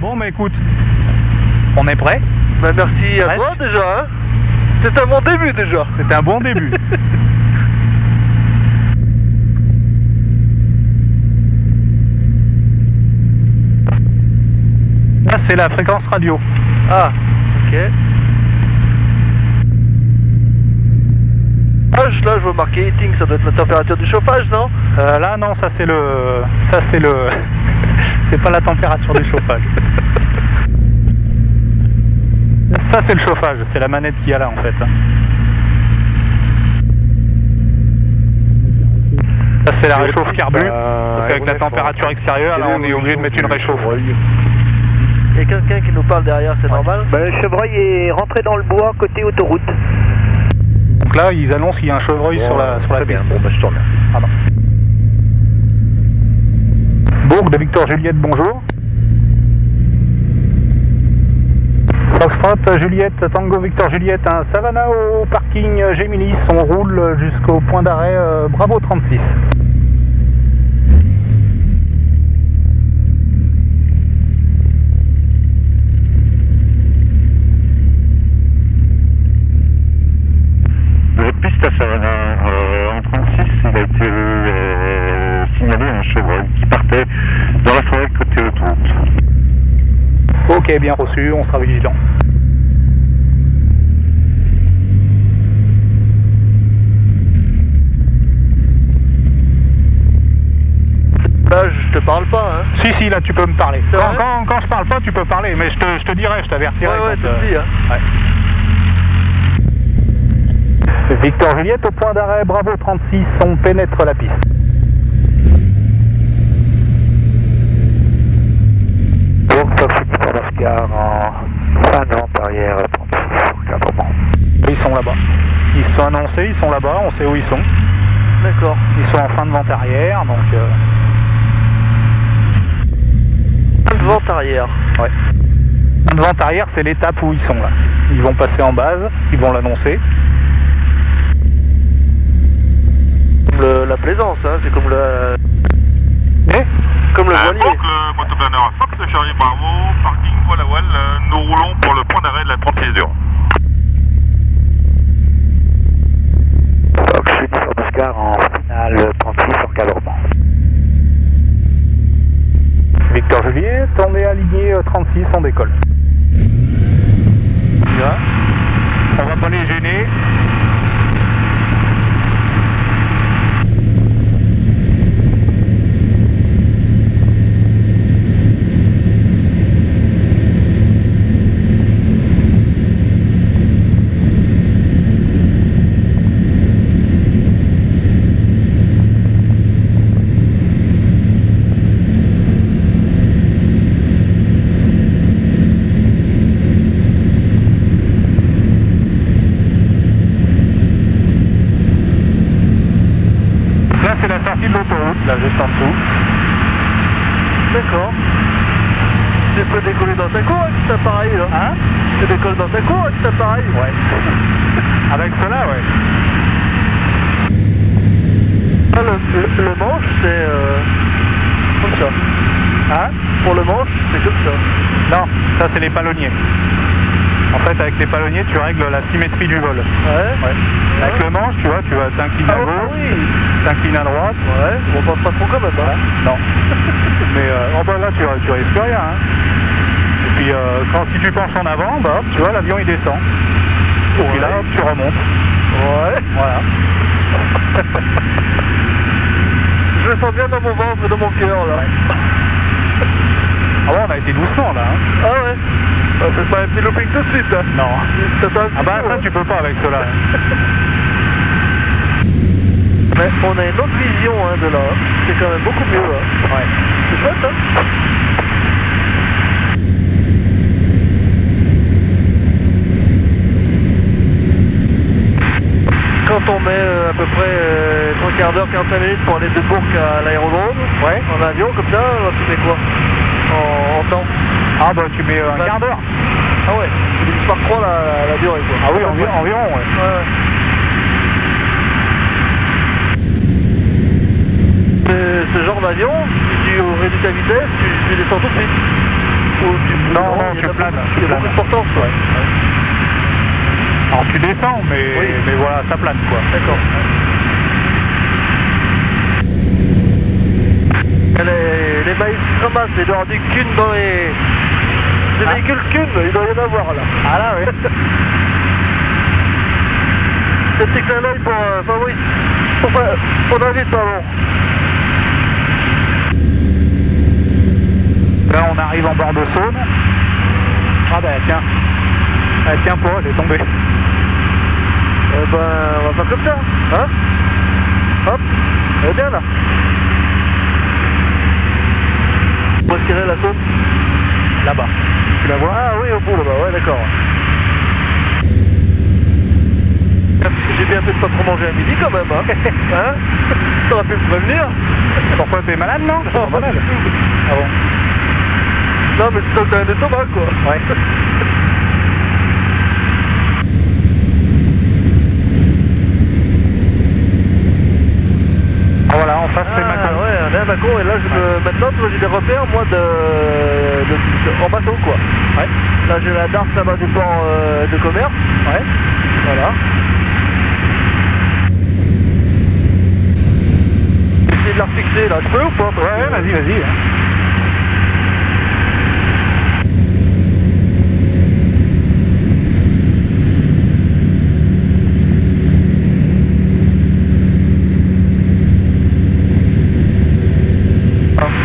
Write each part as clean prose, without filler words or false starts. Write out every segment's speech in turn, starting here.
Bon, mais écoute, on est prêt. Bah, merci à Presque. toi déjà. Hein. C'est un bon début déjà. C'était un bon début. Là, c'est la fréquence radio. Ah, ok. Là, je vois marqué heating, ça doit être la température du chauffage, non? Là, non, ça c'est le... Ça c'est le... c'est pas la température du chauffage. Ça c'est le chauffage, c'est la manette qu'il y a là en fait. Ça c'est la réchauffe carbu, parce qu'avec la température extérieure, là on est obligé de mettre une réchauffe. Il y a quelqu'un qui nous parle derrière, c'est normal? Le chevreuil est rentré dans le bois côté autoroute. Donc là ils annoncent qu'il y a un chevreuil sur la piste. Bon, bah, je tourne. Pardon. Bourg de Victor Juliette, bonjour. Foxtrot Juliette, Tango Victor Juliette, un Savannah au parking Géminis, on roule jusqu'au point d'arrêt Bravo 36. Votre piste à Savannah, en 36, il a été signalé un chevreuil qui partait dans la forêt côté autoroute. Ok, bien reçu, on sera vigilant. Là, je te parle pas, hein. Si, là tu peux me parler. C'est vrai Quand je parle pas, tu peux parler, mais je te dirai, je t'avertirai. Ouais, quand, tu me dis, hein. Ouais. Victor Juliette au point d'arrêt Bravo 36, on pénètre la piste. Donc, Fox Victor Oscar en fin de vente arrière 36, encadrement. Ils sont là-bas. Ils se sont annoncés, ils sont là-bas, on sait où ils sont. D'accord. Ils sont en fin de vente arrière, donc... Fin de vente arrière. Ouais. Fin de vente arrière, c'est l'étape où ils sont là. Ils vont passer en base, ils vont l'annoncer. Comme la plaisance, hein. C'est comme le... Et Comme le voilier. Donc le motoplaneur à Fox, Charlie Bravo, parking voile à voile, nous roulons pour le point d'arrêt de la 36 dure. Fox Victor Oscar en finale 36, encadrement. Victor Juliette, on est aligné 36, on décolle. Là. On va pas les gêner. Là c'est la sortie de l'autoroute, là juste en dessous. D'accord. Tu peux décoller dans ta cour avec cet appareil, là. Hein? Tu décolles dans ta cour avec cet appareil. Ouais. Avec cela, ouais. Ah, le manche, c'est comme ça. Hein? Pour le manche, c'est comme ça. Non, ça c'est les palonniers. En fait, avec les palonniers, tu règles la symétrie du vol. Ouais. Avec le manche, tu vois, tu vas t'incliner à gauche, oui. t'inclines à droite. Ouais, on pense pas trop quand même, hein. Non. Mais oh bah là, tu risques rien. Hein. Et puis, si tu penches en avant, bah, hop, tu vois, l'avion il descend. Et puis là, hop, tu remontes. Ouais. Voilà. Je le sens bien dans mon ventre et dans mon cœur, là. Ah ouais, on a été doucement là. Hein. Ah ouais. Ah, faites pas un petit looping tout de suite, là. Non. T'attends un petit Ah bah peu, ça, hein. tu peux pas avec cela. Mais on a une autre vision, hein, de là. C'est quand même beaucoup mieux, là. Ouais. C'est chouette, hein. Quand on met à peu près 3 quarts d'heure, 45 minutes pour aller de Bourg à l'aérodrome, Ouais. en avion comme ça, tu fais quoi en temps? Ah bah tu mets un quart d'heure. Ah ouais, tu divises par 3 la durée, quoi. Ah oui, environ, ouais. Ouais. Ce genre d'avion, si tu réduis ta vitesse, tu descends tout de suite. Non, tu planes. Il y a beaucoup de portance, quoi. Alors tu descends, mais voilà, ça plane quoi. D'accord. Les maïs qui se ramassent, il doit y avoir du cune dans les véhicules cune, il doit y en avoir là. Ah là, oui. C'est petit clin d'œil pour Fabrice. Pour David, pardon. Là, on arrive en bord de Saône. Ah bah tiens. Elle tient pas, elle est tombée. On va faire comme ça, hein. Hop, elle est bien là. Où est-ce qu'elle est la Saône? Là-bas. Tu la vois? Ah oui, au bout là-bas, ouais d'accord. J'ai bien fait de pas trop manger à midi quand même, hein. Hein? T'aurais pu me prévenir. Pourquoi t'es malade, non? Non, pas malade. Ah bon? Non mais tu sens que t'as un estomac quoi. Ouais. Ah voilà, en face c'est Mâcon. Ouais, on est à Mâcon et là maintenant tu vois, j'ai des repères moi en bateau quoi. Ouais. Là j'ai la darse là-bas du port de commerce. Ouais. Voilà. Essayer de la refixer là, je peux ou pas? Ouais, vas-y, vas-y.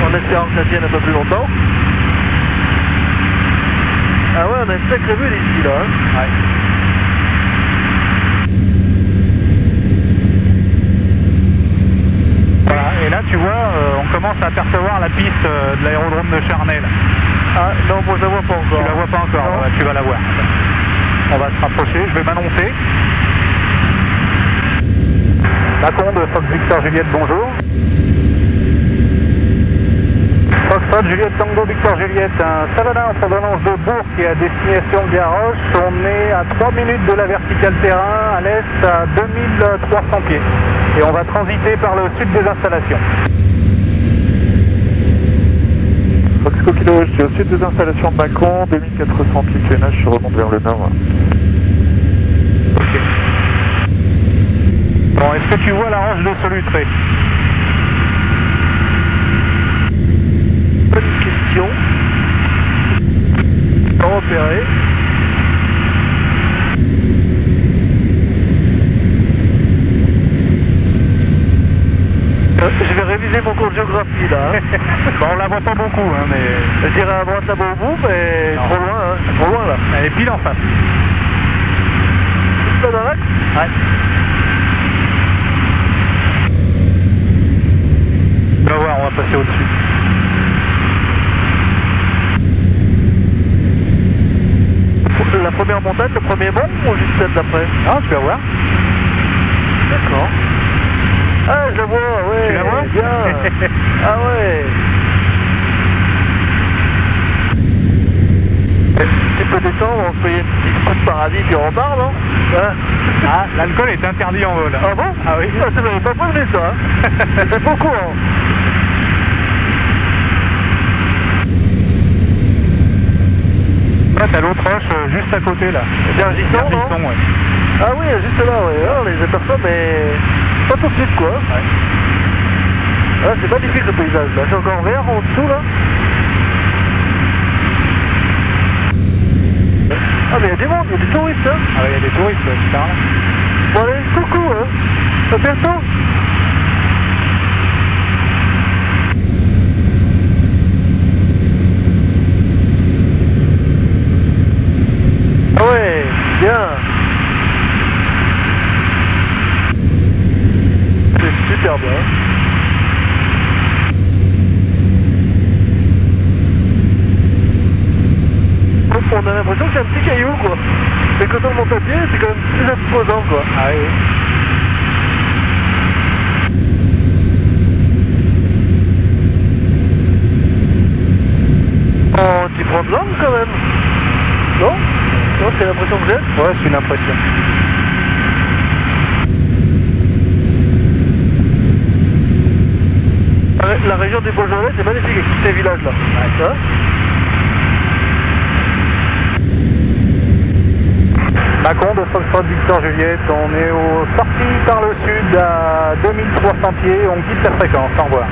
En espérant que ça tienne un peu plus longtemps. Ah ouais, on a une sacrée vue d'ici là. Hein. Ouais. Voilà, et là tu vois, on commence à apercevoir la piste de l'aérodrome de Charnay. Ah non, moi je la vois pas encore. Tu la vois pas encore, ouais, tu vas la voir. On va se rapprocher, je vais m'annoncer. Mâcon de Fox Victor Juliette, bonjour. Foxtrot Juliette Tango Victor Juliette, un Savannah en provenance de Bourg et à destination de Garrosh. On est à 3 minutes de la verticale terrain, à l'est à 2300 pieds. Et on va transiter par le sud des installations. Foxco Kilo, je suis au sud des installations de Mâcon, 2400 pieds de clénage, je remonte vers le nord. Ok. Bon, est-ce que tu vois la roche de Solutré? Bonne question. Pas repéré. Je vais réviser mon cours de géographie là. Hein. Bon, on la voit pas beaucoup, hein, mais... Je dirais à droite là-bas au bout, mais non. trop loin, hein. C'est trop loin là. Elle est pile en face. C'est pas dans l'axe? Ouais. Tu vas voir, on va passer au-dessus. La première montagne, le premier mont ou juste celle d'après? Ah, tu vas voir. D'accord. Ah, je la vois, ouais. Tu la vois? Bien. Ah ouais. Tu peux descendre, on se paye une petite coupe de paradis puis on repart, non? Hein? Ah, l'alcool est interdit en vol. Ah bon? Ah oui. Ah, tu m'avais pas prévenu ça, hein? J'étais pas au courant. Là, t'as l'autre roche juste à côté, là. Vergisson, non? Vergisson, ouais. Ah oui, juste là, ouais. Ah, on les aperçoit, mais pas tout de suite, quoi. Ouais. Ah, c'est magnifique le paysage, là. C'est encore vert en dessous, là. Ah, mais il y a du monde, il y a des touristes, hein. Ah, il y a des touristes, là, tu parles. Bon, allez, coucou, hein. À bientôt. Ah ouais, bien. C'est super bien. On a l'impression que c'est un petit caillou quoi. Mais quand on monte à pied, c'est quand même plus imposant quoi. Ah oui. Oh, tu prends de l'angle quand même. Non? Non, c'est l'impression que j'ai. Ouais, c'est une impression. La région du Beaujolais, c'est magnifique avec tous ces villages là. Ouais. Hein? Macon de Foxtrot Victor Juliette, on est au sortie par le sud à 2300 pieds, on quitte la fréquence, au revoir.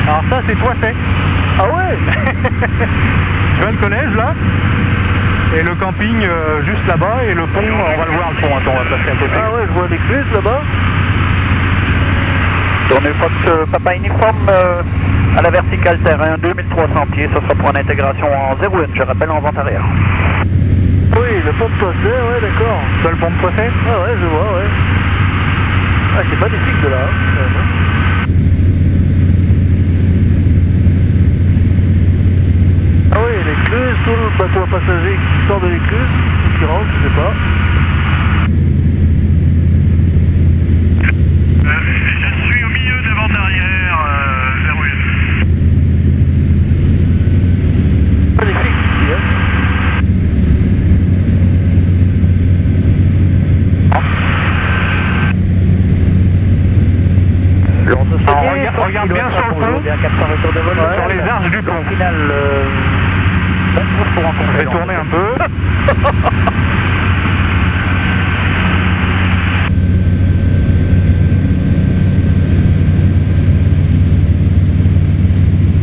Alors ça c'est Toisset. Ah ouais. Tu vois le collège là? Et le camping juste là-bas et le pont, on va le voir le pont, attends on va passer à côté. Ah ouais, je vois l'écluse là-bas. Tournez Fox Papa Uniforme à la verticale terrain, 2300 pieds, ce sera pour une intégration en 0-1, je rappelle en vente arrière. Oui, le pont de Toisset, ouais d'accord. Tu vois le pont de Toisset? Ah ouais, je vois, ouais. Ah, c'est magnifique de là. Hein. Ah oui, l'écluse, tout le bateau à passagers qui sort de l'écluse, ou qui rentre, je sais pas. Je suis au milieu de vente arrière, vers où? Magnifique ici, hein. Regarde bien sur le pont, sur les arches du pont. Final, Je vais tourner un peu.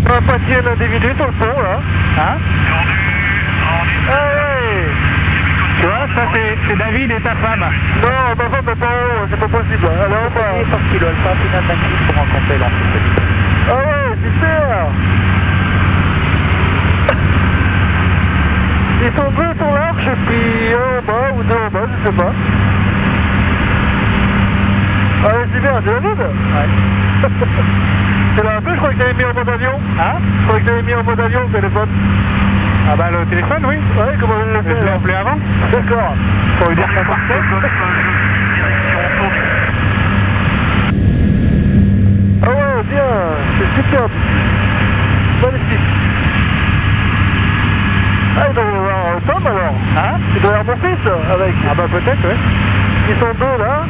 On va pas tirer un individu sur le pont là. Hein? Ah ouais. Tu vois, ça c'est David et ta femme. Non, ma femme n'est pas en haut, c'est pas possible. Alors on va. Fox Kilo Alpha, final d'inclus pour rencontrer l'entreprise. Ah ouais, super. Ils sont deux sur l'arche et puis un en bas ou deux en bas, je sais pas. Ah ouais, c'est bien, c'est David. Ouais. C'est là un peu, je crois que t'avais mis en mode avion. Hein? Je crois que t'avais mis en mode avion le téléphone. Ah bah le téléphone oui. Ouais, comment on le Mais sait? je l'ai appelé avant. D'accord. Pour lui dire qu'on partait. Ah ouais, bien, c'est superbe ici. Magnifique. Ah, il doit y avoir Tom alors. Hein? Il doit y avoir mon fils avec. Ah bah peut-être ouais. Ils sont deux là,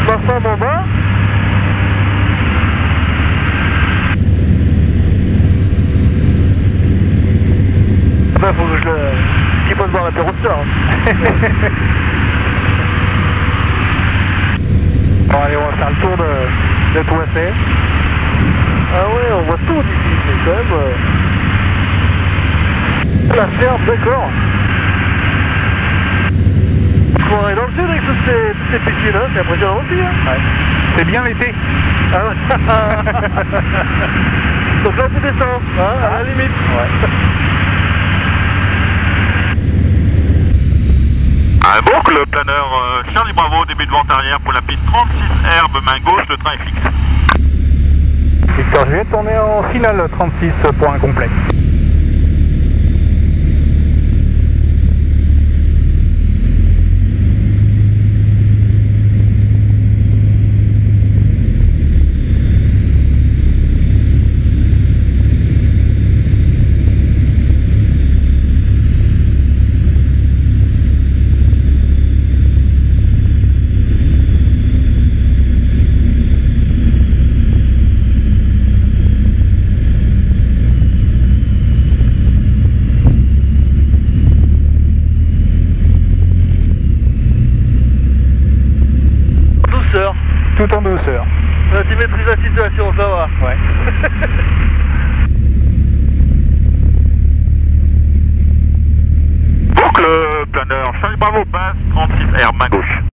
ma femme en bas. Enfin, faut que je le... Qu'il faut voir l'interrupteur. Bon allez, on va faire le tour de Toisset. Ah ouais, on voit tout d'ici, c'est quand même... La ferme, d'accord. On est dans le sud avec toutes ces piscines, hein. C'est impressionnant aussi. Hein. Ouais. C'est bien l'été. Ah ouais. Donc là tu descends, hein, à la limite. Ouais. À boucle, le planeur Charlie Bravo, début de vente arrière pour la piste 36 herbe, main gauche, le train est fixe. Victor Juliette, on est en finale 36 pour un complet. Tout en douceur. Tu maîtrises la situation, ça va. Ouais. Boucle, planeur Charlie Bravo, passe 36 herbe, main gauche.